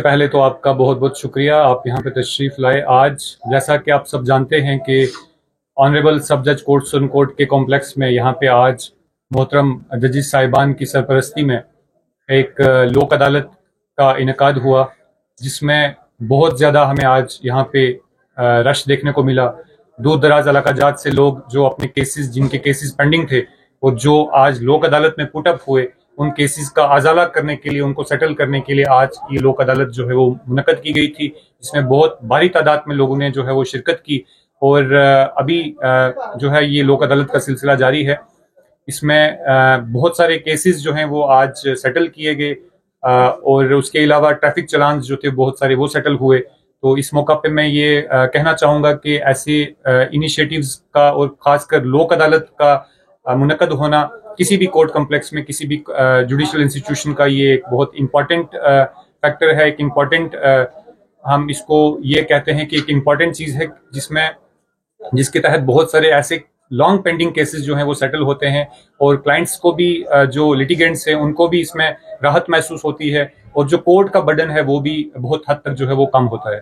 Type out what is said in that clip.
पहले तो आपका बहुत बहुत शुक्रिया, आप यहाँ पे तशरीफ़ लाए। आज जैसा कि आप सब जानते हैं कि ऑनरेबल सब जज कोर्ट सुप्रीम कोर्ट के कॉम्प्लेक्स में यहाँ पे आज मोहतरम जजिस साहिबान की सरपरस्ती में एक लोक अदालत का इनेकाद हुआ, जिसमें बहुत ज़्यादा हमें आज यहाँ पे रश देखने को मिला। दूर दराज इलाका जात से लोग जो अपने केसेस, जिनके केसेस पेंडिंग थे और जो आज लोक अदालत में पुट अप हुए, उन केसेस का अजाला करने के लिए, उनको सेटल करने के लिए आज ये लोक अदालत जो है वो मुनक्कद की गई थी, जिसमें बहुत भारी तादाद में लोगों ने जो है वो शिरकत की। और अभी जो है ये लोक अदालत का सिलसिला जारी है। इसमें बहुत सारे केसेस जो हैं वो आज सेटल किए गए और उसके अलावा ट्रैफिक चलान जो थे बहुत सारे वो सेटल हुए। तो इस मौका पे मैं ये कहना चाहूँगा कि ऐसे इनिशिएटिव्स का और ख़ासकर लोक अदालत का मुनक्कद होना किसी भी कोर्ट कम्प्लेक्स में, किसी भी जुडिशल इंस्टीट्यूशन का ये एक बहुत इम्पॉर्टेंट फैक्टर है, एक इम्पॉर्टेंट हम इसको ये कहते हैं कि एक इम्पॉर्टेंट चीज़ है जिसके तहत बहुत सारे ऐसे लॉन्ग पेंडिंग केसेस जो हैं वो सेटल होते हैं और क्लाइंट्स को भी, जो लिटिगेंट्स हैं उनको भी इसमें राहत महसूस होती है और जो कोर्ट का बर्डन है वो भी बहुत हद तक जो है वो कम होता है।